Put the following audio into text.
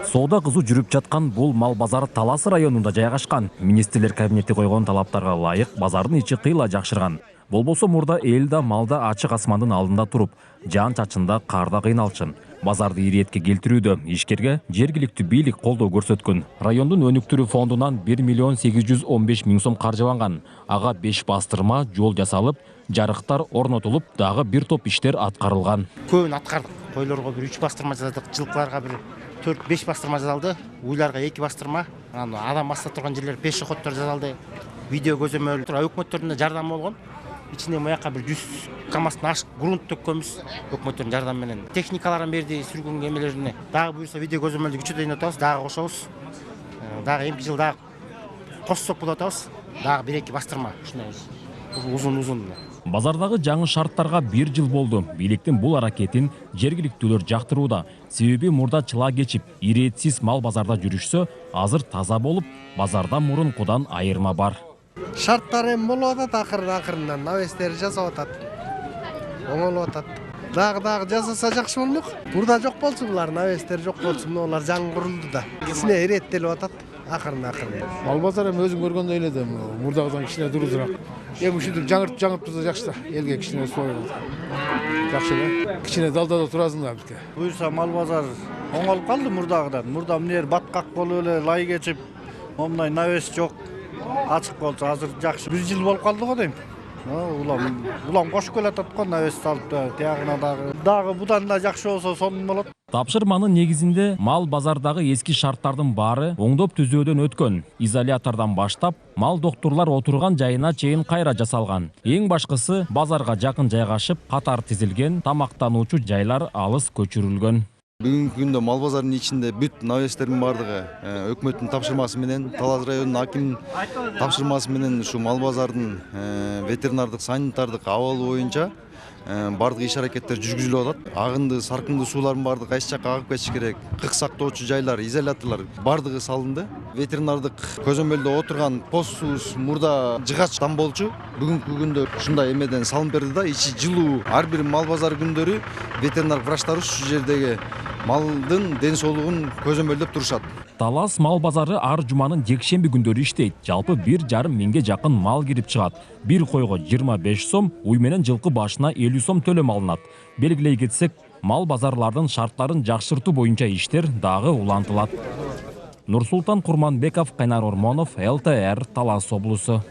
Соода кызуу жүрүп жаткан бул мал базары Талас районунда жайгашкан. Министрлер кабинети койгон талаптарга ылайык базардын ичи кыйла жакшырган. Болбосо мурда эл да малда ачык асмандын алдында туруп, жаан чачында карда кыйналчын. Базарды иретке келтирүүдө ишкерге жергиликтүү бийлик колдоо көрсөткөн. Райондун өнүктүрүү фондунан 1 миллион 815 миң сом каржыланган. Ага 5 бастырма жол жасалып, жарыктар орнотулуп, дагы бир топ иштер аткарылган. Көбүн аткардык. Койлорго бир 3 бастырма жасадык, жылкыларга бир 4-5 бастырма жасалды, уйларга 2 бастырма, адам баста турган жерлер пешеходдор жасалды. Видео көзөмөл, өкмөттөрдүн жардамы болгон. İçinde muyaqa bir 100 kamastın aşık grunt tökkönбүз өкмөттөрдүн жардамы менен. Техникаларын берди, сүргүн кемелерине. Дагы буюрса видео көзөмөлдү күчөтөйүн атабыз, дагы кошобуз. Дагы эмки жыл дагы коссок болуп атабыз. Дагы 1-2 бастырма, ушундай узун. Базардагы жаңы шарттарга 1 жыл болду. Бийликтин бул аракетин жергиликтүүлөр жактырууда. Себеби мурда чыла кечип, иретсиз мал базарда жүрүшсө, азыр таза болуп, базарда мурункудан айырма бар. Шарттар эми болуп атат акырынан, навестер жасап атат. Оңолуп атат. Дагы жасаса жакшы болмок. Бурда жок болчу булар, навестер жок болчу, булар жаңы курулду да. Кичине иреттелип атат. Акырын. Мал базары эми өзүң көргөндөй эле да, мурдагыдан кичине дурузураак. Эми ушинтип жаңыртып турса жакшы да, элге кичине сойгон. Жакшы да. Кичине далдада турасыңдар бизге. Буюрса мал базар оңолуп калды мурдагыдан. Мурда эмне баткак болуп эле лай кечип, момундай навес жок. Açık bolsa azır jakşı 1 жыл болуп калды го дейм. Улам кошуп келатат го навес салып тиягына дагы будан да жакшы болсо сонун болот. Тапшырманын негизинде мал базардагы эски шарттардын баары оңдоп түзөөдөн өткөн. Изолятордон баштап, мал доктурлар отурган жайына чейин кайра жасалган. Эң башкысы базарга жакын жайгашып, катар тизилген тамактануучу жайлар алыс көчүрүлгөн. Бүгүнкү күндө мал базарынын ичинде бүт навестердин бардыгы өкмөттүн тапшырмасы менен, Талас районунун аким тапшырмасы менен ушу мал базардын ветеринардык, санитардык абалы боюнча бардык иш аракеттер жүргүзүлүп атат. Агынды, саркынды суулардын бардыгы кайсы жакка агып кетиш керек. Кык сактоочу жайлар, изоляторлор бардыгы салынды. Ветеринардык көзөмөлдө отурган постубуз мурда жыгачтан болчу. Бүгүнкү күндө ушундай эмеден салынып берди да, ичи жылуу. Ар бир мал базары күндөрү ветеринар врачтар ушу жердеги малдын ден соолугун көзөмөлдөп турушат. Талас мал базары ар жуманын жекшемби күндөрү иштейт. Жалпы 1,5 миңге жакын мал кирип чыгат. Бир койго 25 сом, уй менен жылкы башына 50 сом төлөм алынат. Белгилей кетсек, мал базарлардын шарттарын жакшыртуу боюнча иштер дагы улантылат. Нурсултан Курманбеков, Кайнар Ормонов, ЛТР, Талас облусу.